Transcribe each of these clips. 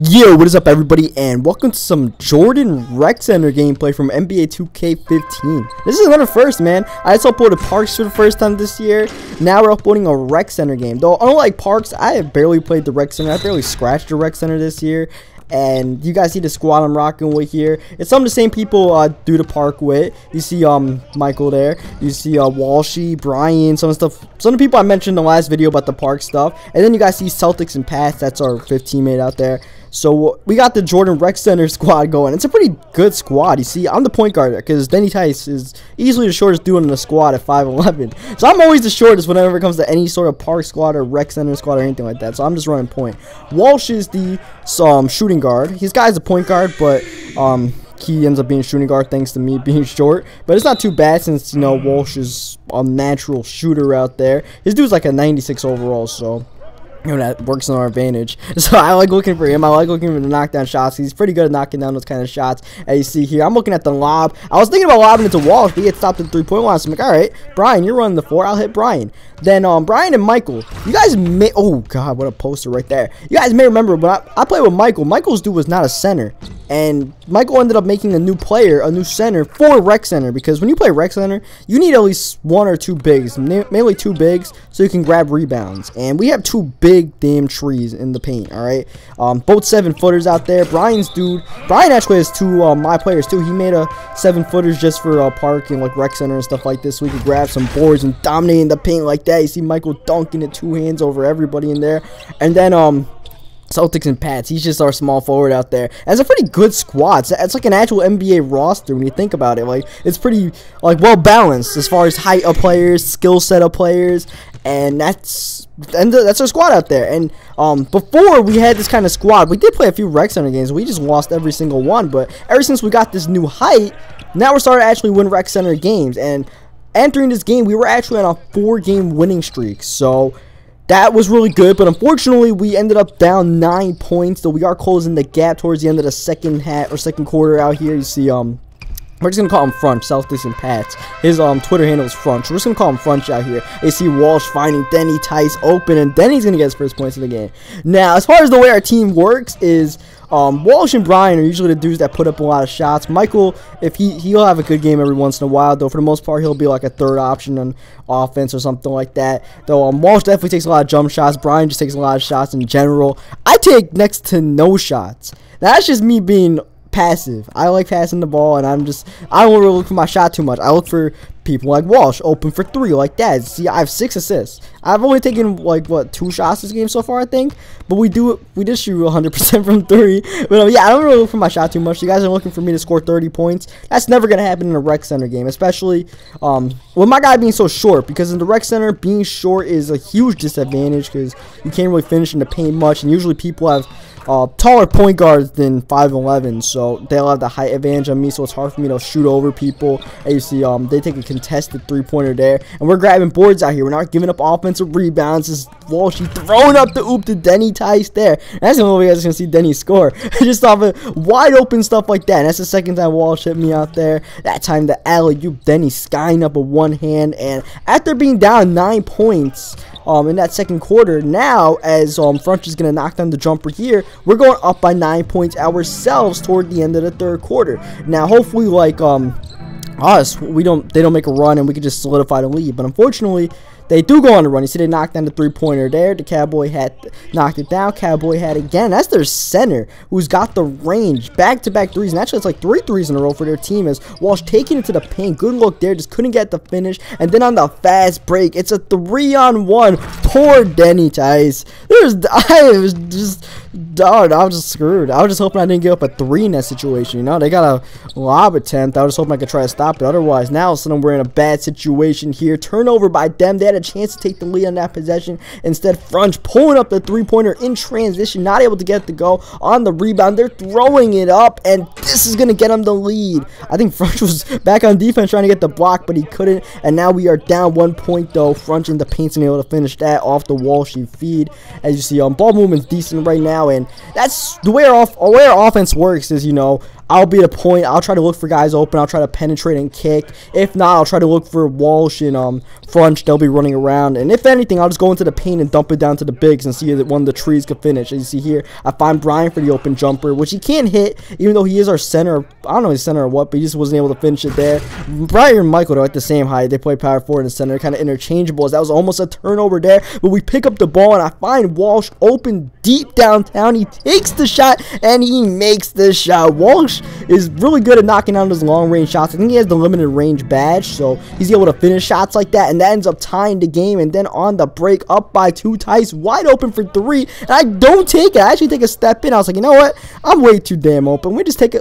Yo, what is up everybody, and welcome to some Jordan Rec Center gameplay from NBA 2K15. This is another first, man. I just uploaded Parks for the first time this year. Now we're uploading a Rec Center game. Though, unlike Parks, I have barely played the Rec Center. I barely scratched the Rec Center this year. And you guys see the squad I'm rocking with here. It's some of the same people do the park with. You see Michael there. You see Walshy, Brian, some of the stuff. Some of the people I mentioned in the last video about the park stuff. And then you guys see Celtics and Pats. That's our 5th teammate out there. So we got the Jordan Rec Center squad going. It's a pretty good squad. You see, I'm the point guard because Denny Tice is easily the shortest dude in the squad at 5'11". So I'm always the shortest whenever it comes to any sort of park squad or Rec Center squad or anything like that. So I'm just running point. Walsh is the shooting guard. His guy's a point guard, but he ends up being shooting guard thanks to me being short. But it's not too bad since, you know, Walsh is a natural shooter out there. His dude's like a 96 overall, so you know, that works in our advantage. So I like looking for him. I like looking for the knockdown shots. He's pretty good at knocking down those kind of shots. As you see here, I'm looking at the lob. I was thinking about lobbing it to Walsh, but he had stopped at the 3-point line. So I'm like, all right, Brian, you're running the 4. I'll hit Brian. Then Brian and Michael, you guys may, oh god, what a poster right there. You guys may remember, but I played with Michael. Michael's dude was not a center, and Michael ended up making a new player, a new center for Rec Center, because when you play Rec Center, you need at least 1 or 2 bigs, mainly 2 bigs, so you can grab rebounds. And we have 2 big damn trees in the paint. All right, both 7-footers out there. Brian actually has 2 my players too. He made a 7-footers just for park and like Rec Center and stuff like this, so we could grab some boards and dominate in the paint like that. You see Michael dunking it 2 hands over everybody in there. And then Celtics and Pats, he's just our small forward out there. That's a pretty good squad. It's like an actual NBA roster when you think about it. Like, it's pretty like well balanced as far as height of players, skill set of players, and that's our squad out there. And before we had this kind of squad, we did play a few Rec Center games. We just lost every single one. But ever since we got this new height, now we're starting to actually win Rec Center games. And entering this game, we were actually on a 4-game winning streak. So that was really good, but unfortunately we ended up down 9 points, though we are closing the gap towards the end of the second quarter out here. You see we're just gonna call him Frunch, Celtics and Pats. His Twitter handle is Frunch. We're just gonna call him Frunch out here. You see Walsh finding Denny Tice open, and Denny's gonna get his first points of the game. Now, as far as the way our team works is Walsh and Brian are usually the dudes that put up a lot of shots. Michael, if he'll have a good game every once in a while, though for the most part he'll be like a 3rd option on offense or something like that. Though Walsh definitely takes a lot of jump shots. Brian just takes a lot of shots in general. I take next to no shots. Now, that's just me being passive. I like passing the ball, and I don't really look for my shot too much. I look for people like Walsh open for 3 like that. See, I have 6 assists. I've only taken like what 2 shots this game so far, I think, but we did shoot 100% from 3. But yeah, I don't really look for my shot too much. You guys are looking for me to score 30 points. That's never gonna happen in a Rec Center game, especially with my guy being so short, because in the Rec Center being short is a huge disadvantage because you can't really finish in the paint much, and usually people have taller point guards than 5'11", so they'll have the height advantage on me, so it's hard for me to shoot over people. And you see they take a contested 3-pointer there, and we're grabbing boards out here. We're not giving up offensive rebounds. This Walshy throwing up the oop to Denny Tice there. And that's the only way you guys are going to see Denny score. Just off of wide open stuff like that. And that's the second time Walsh hit me out there. That time the alley-oop, Denny skying up with 1 hand. And after being down 9 points in that second quarter, now as Frunch is going to knock down the jumper here, we're going up by 9 points ourselves toward the end of the 3rd quarter. Now, hopefully, like us, they don't make a run and we can just solidify the lead. But unfortunately, they do go on the run. You see they knocked down the 3-pointer there. The Cowboy hat knocked it down. Cowboy hat again. That's their center who's got the range. Back-to-back threes. And actually, it's like 3 threes in a row for their team as Walsh taking it to the paint. Good look there. Just couldn't get the finish. And then on the fast break, it's a 3-on-1. Poor Denny Tice. I was just screwed. I was just hoping I didn't give up a 3 in that situation. You know, they got a lob attempt. I was hoping I could try to stop it. Otherwise, now all of a sudden we're in a bad situation here. Turnover by them. They had a chance to take the lead on that possession. Instead, Frunch pulling up the 3-pointer in transition, not able to get it to go on the rebound. They're throwing it up, and this is going to get them the lead. I think Frunch was back on defense trying to get the block, but he couldn't, and now we are down 1 point, though. Frunch in the paint's able to finish that off the Walshy feed. As you see, ball movement's decent right now, and that's the way our offense works is, you know, I'll be at a point. I'll try to look for guys open. I'll try to penetrate and kick. If not, I'll try to look for Walsh and Frunch. They'll be running around. And if anything, I'll just go into the paint and dump it down to the bigs and see that one of the trees could finish. As you see here, I find Brian for the open jumper, which he can't hit, even though he is our center. I don't know if he's center or what, but he just wasn't able to finish it there. Brian and Michael are at the same height. They play power forward and center, kind of interchangeable. As that was almost a turnover there, but we pick up the ball and I find Walsh open deep downtown. He takes the shot and he makes the shot. Walsh is really good at knocking down his long range shots. I think he has the limited range badge, so he's able to finish shots like that, and that ends up tying the game. And then on the break, up by 2, Tice wide open for 3, and I don't take it. I actually take a step in. I was like, you know what? I'm way too damn open. Let me just take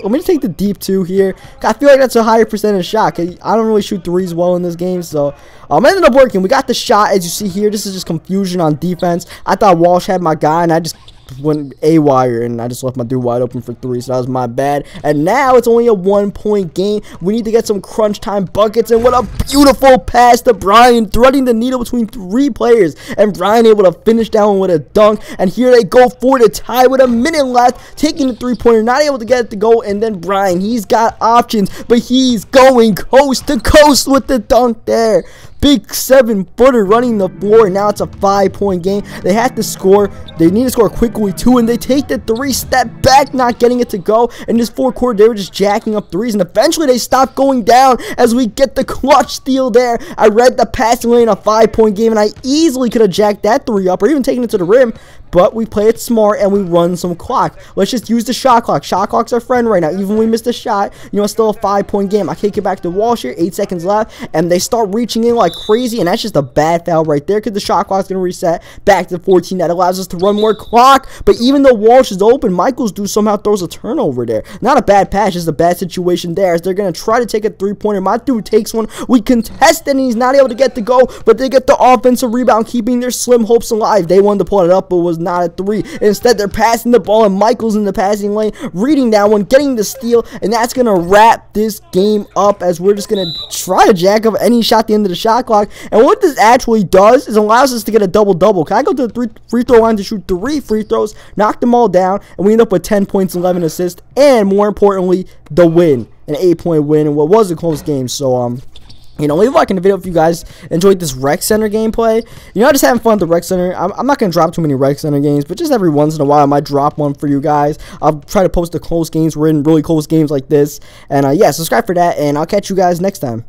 the deep 2 here. I feel like that's a higher percentage shot. I don't really shoot threes well in this game, so it ended up working. We got the shot, as you see here. This is just confusion on defense. I thought Walsh had my guy, and I just went A-wire, and I just left my dude wide open for 3, so that was my bad. And now it's only a 1-point game. We need to get some crunch time buckets, and what a beautiful pass to Brian, threading the needle between 3 players, and Brian able to finish down with a dunk. And here they go for the tie with a minute left, taking the 3-pointer, not able to get it to go. And then Brian, he's got options, but he's going coast to coast with the dunk there. Big 7-footer running the floor, and now it's a 5-point game. They have to score. They need to score quickly too, and they take the 3, step back, not getting it to go. In this 4th quarter, they were just jacking up 3s, and eventually they stop going down as we get the clutch steal there. I read the passing lane, a 5-point game, and I easily could have jacked that 3 up or even taken it to the rim. But we play it smart and we run some clock. Let's just use the shot clock. Shot clock's our friend right now. Even when we missed a shot, you know, it's still a 5-point game. I kick it back to Walsh here. 8 seconds left. And they start reaching in like crazy. And that's just a bad foul right there because the shot clock's going to reset back to 14. That allows us to run more clock. But even though Walsh is open, Michaels somehow throws a turnover there. Not a bad pass, just a bad situation there as they're going to try to take a 3-pointer. My dude takes one. We contest it and he's not able to get to go. But they get the offensive rebound, keeping their slim hopes alive. They wanted to pull it up, but was not a 3. Instead, they're passing the ball, and Michael's in the passing lane, reading that one, getting the steal, and that's going to wrap this game up as we're just going to try to jack up any shot at the end of the shot clock. And what this actually does is allows us to get a double-double. Can I go to the free throw line to shoot 3 free throws, knock them all down, and we end up with 10 points, 11 assists, and more importantly, the win. An 8-point win in what was a close game. So, you know, leave a like in the video if you guys enjoyed this Rec Center gameplay. You know, just having fun at the Rec Center. I'm not going to drop too many Rec Center games, but just every once in a while I might drop one for you guys. I'll try to post the close games. We're in really close games like this. And, yeah, subscribe for that, and I'll catch you guys next time.